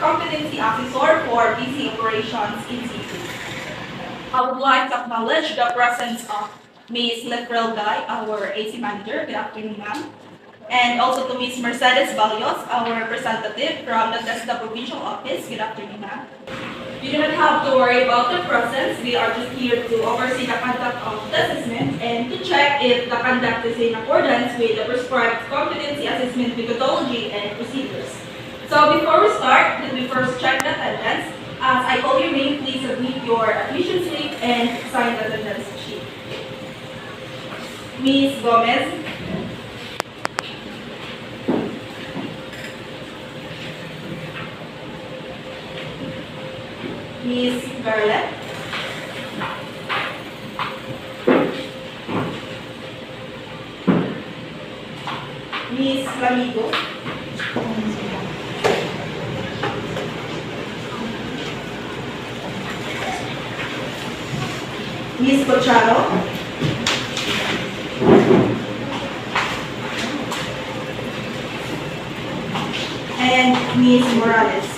Competency Assessor for PC Operations in situ. I would like to acknowledge the presence of Ms. Letrel Guy, our AC Manager. Good afternoon, ma'am. And also to Ms. Mercedes Balios, our representative from the TESDA Provincial Office. Good afternoon, ma'am. You do not have to worry about the presence. We are just here to oversee the conduct of the assessment and to check if the conduct is in accordance with the prescribed competency assessment methodology and procedures. So before we start, let me first check the attendance. As I call your name, please submit your admission slip and sign the attendance sheet. Ms. Gomez. Ms. Garlet. Ms. Lamigo. Ms. Cocharo. And Ms. Morales.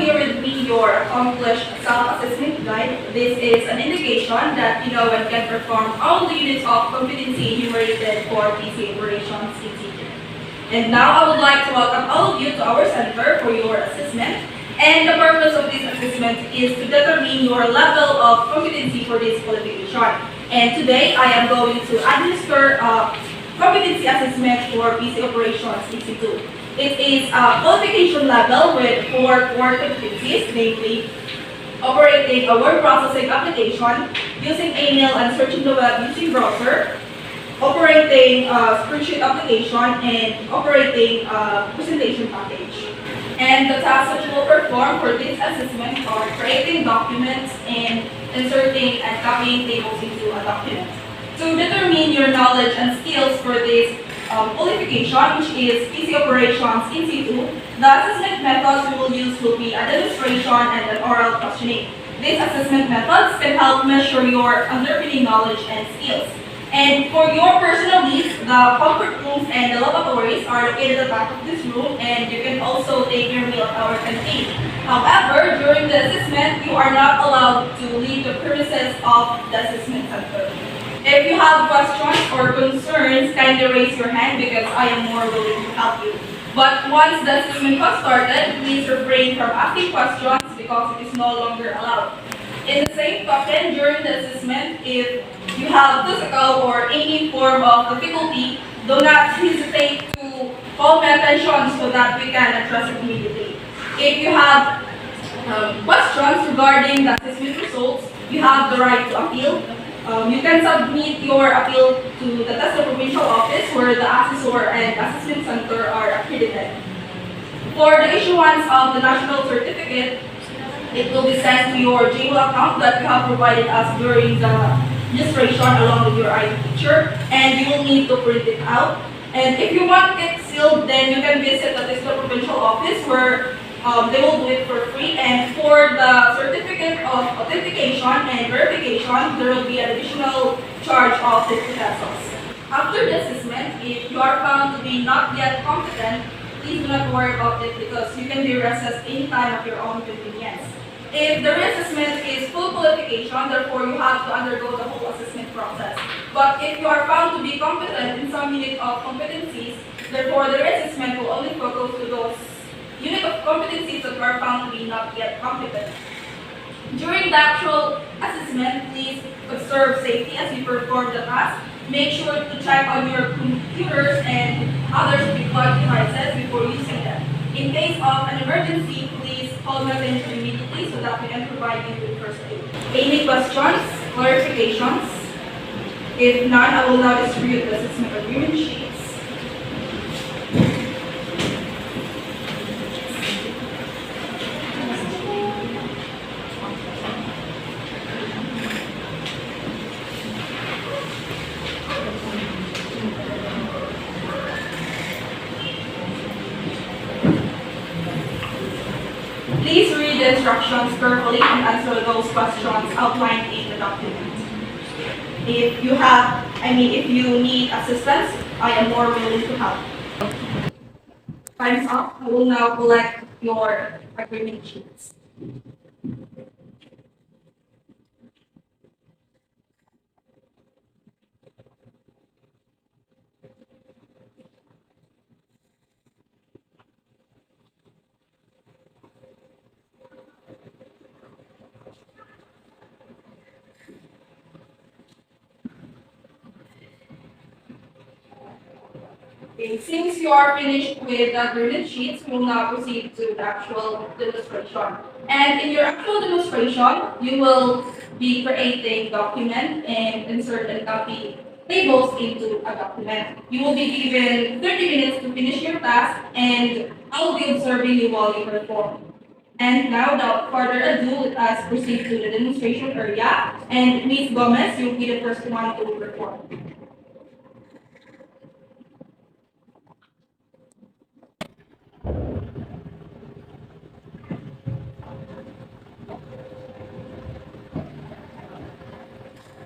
Here with me your accomplished self-assessment guide. This is an indication that you know and can perform all the units of competency enumerated for PC operations in situ. And now I would like to welcome all of you to our center for your assessment. And the purpose of this assessment is to determine your level of competency for this qualification. And today I am going to administer a competency assessment for PC operations in situ. It is a qualification level with 4 core competencies, namely operating a word processing application, using email and searching the web using browser, operating a spreadsheet application, and operating a presentation package. And the tasks that you will perform for this assessment are creating documents and inserting and copying tables into a document. To determine your knowledge and skills for this qualification, which is PC operations in situ, the assessment methods we will use will be a demonstration and an oral questioning. These assessment methods can help measure your underpinning knowledge and skills. And for your personal needs, the comfort rooms and the lavatories are located at the back of this room, and you can also take your meal at our canteen. However, during the assessment, you are not allowed to leave the premises of the assessment center. If you have questions or concerns, kindly raise your hand because I am more willing to help you. But once the assessment has started, please refrain from asking questions because it is no longer allowed. In the same token, during the assessment, if you have physical or any form of difficulty, do not hesitate to call my attention so that we can address it immediately. If you have questions regarding the assessment results, you have the right to appeal. You can submit your appeal to the TESDA Provincial Office where the assessor and assessment center are accredited. For the issuance of the national certificate, it will be sent to your Gmail account that you have provided us during the registration along with your ID picture, and you will need to print it out. And if you want it sealed, then you can visit the TESDA Provincial Office where they will do it for free. And for the certificate of authentication and verification, there will be an additional charge of 50 pesos. After the assessment, if you are found to be not yet competent, please do not worry about it because you can be recessed anytime at your own convenience. If the reassessment is full qualification, therefore you have to undergo the whole assessment process. But if you are found to be competent in some unit of competencies, therefore the reassessment will only focus to those unit of competencies that were found to be not yet competent. During the actual assessment, please observe safety as you perform the task. Make sure to check on your computers and other security devices before using them. In case of an emergency, please call my attention immediately so that we can provide you with first aid. Any questions, clarifications? If none, I will now distribute the assessment agreement sheets. questions carefully and answer those questions outlined in the document. If you need assistance, I am more willing to help. Time's up. I will now collect your agreement sheets. Okay, since you are finished with the agreement sheets, we will now proceed to the actual demonstration. And in your actual demonstration, you will be creating document and insert and copy tables into a document. You will be given 30 minutes to finish your task, and I will be observing you while you perform. And now, without further ado, let us proceed to the demonstration area. And Ms. Gomez, you'll be the first one to perform.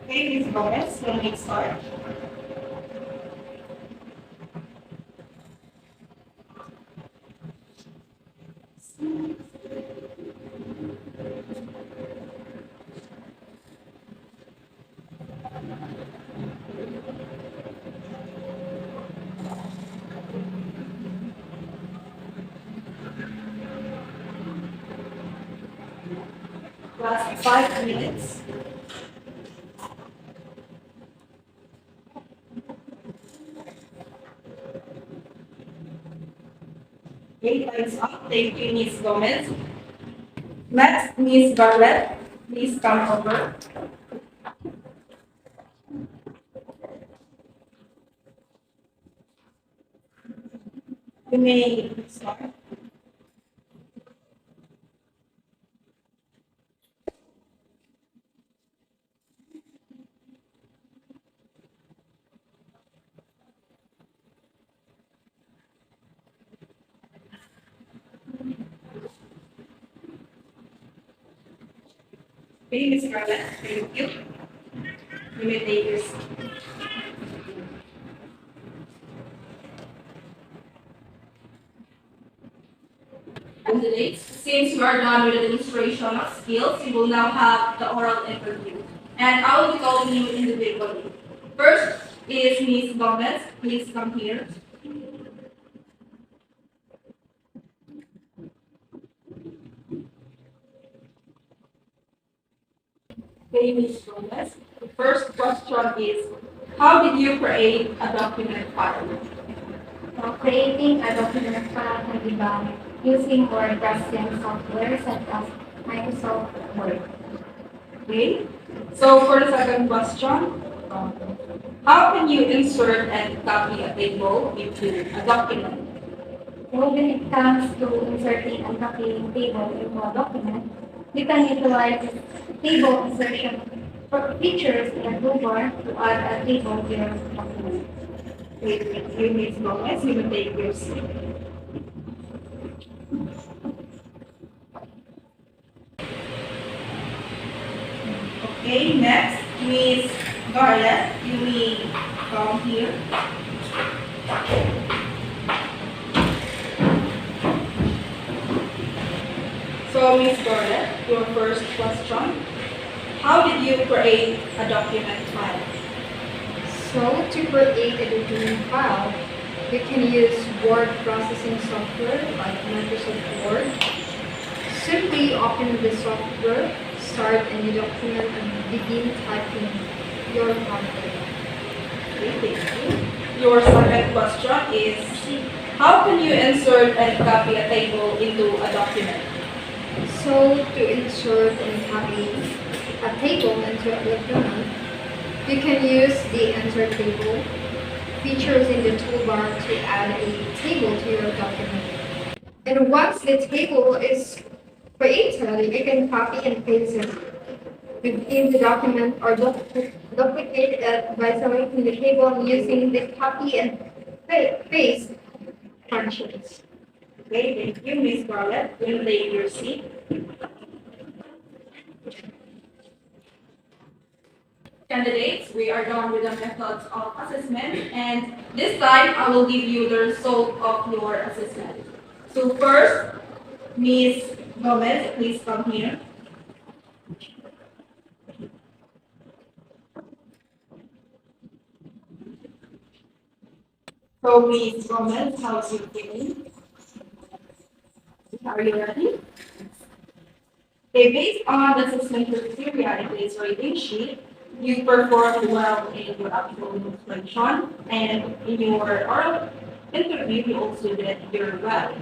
Okay, Ms. Gomez, let me start. Last 5 minutes. Okay, time's up. Thank you, Ms. Gomez. Next, Ms. Barrett, please come over. You may start. Okay, Ms. Barrett, thank you. You may take your seat. Candidates, since you are done with the demonstration of skills, you will now have the oral interview. And I will be calling you individually. First is Ms. Gomez. Please come here. Okay, Ms. Gomez. The first question is, how did you create a document file? So creating a document file can be done using word processing software such as Microsoft Word. Okay. So for the second question, how can you insert and copy a table into a document? So when it comes to inserting and copying table into a document, you can utilize table insertion features in a toolbar to add a table to your document. Thank you, Ms. Gomez. You may take your seat. Okay, next, Ms. Garland, you may come here. So, Ms. Garland, your first question. How did you create a document file? So to create a document file, you can use word processing software like Microsoft Word. Simply open the software, start a new document, and begin typing your content. Okay, thank you. Your second question is, how can you insert and copy a table into a document? So to insert and copy a table into a document, you can use the Enter Table features in the toolbar to add a table to your document. And once the table is created, you can copy and paste it within the document or duplicate it by selecting the table using the copy and paste functions. Okay, thank you, Ms. Scarlett. You may take your seat. Candidates, we are done with the methods of assessment, and this time I will give you the result of your assessment. So first, Ms. Gomez, please come here. So Ms. Gomez, how's your feeling? Are you ready? Okay, based on the assessment criteria in this rating sheet, you performed well in your actual demonstration, and in your oral interview, you also did very well.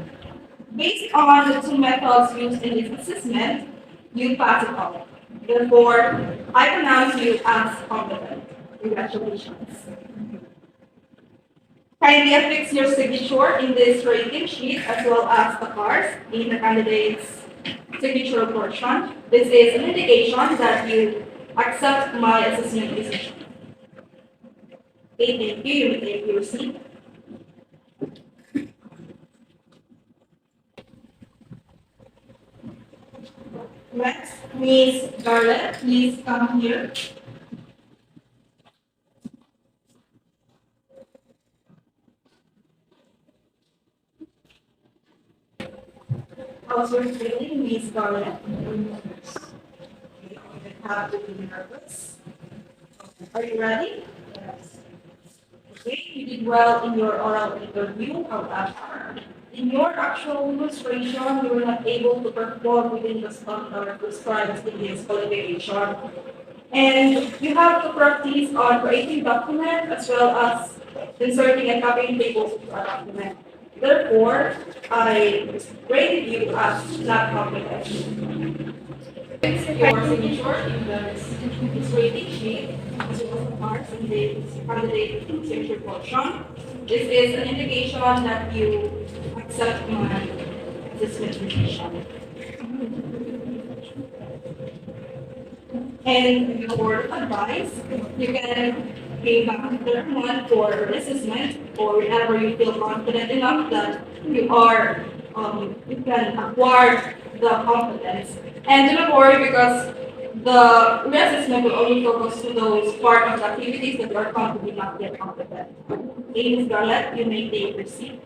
Based on the two methods used in this assessment, you pass it all. Therefore, I pronounce you as competent. Congratulations. Kindly affix your signature in this rating sheet as well as the cards in the candidate's signature portion. This is an indication that you accept my assessment decision. Okay, thank you. You may take your seat. Next, Ms. Garland, please come here. How's your feeling, Ms. Garland? You don't have to be nervous. Are you ready? Yes. Okay, you did well in your oral interview. However, in your actual demonstration, you were not able to perform within the standard prescribed in this qualification. And you have to practice on creating document as well as inserting and copying tables into a document. Therefore, I rated you as not competent. Your signature in this rating sheet, as well as the marks in the candidate signature portion. This is an indication that you accept my assessment decision. And for advice, you can pay back the one for assessment or whenever you feel confident enough that you can acquire the competence. And do not worry because the reassessment will only focus to those part of the activities that are found to be not yet competent. Okay, Ms. Garland, you may take your seat.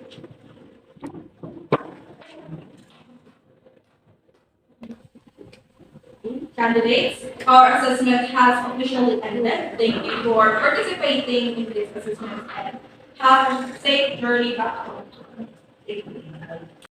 Candidates, our assessment has officially ended. Thank you for participating in this assessment and have a safe journey back home. Thank you.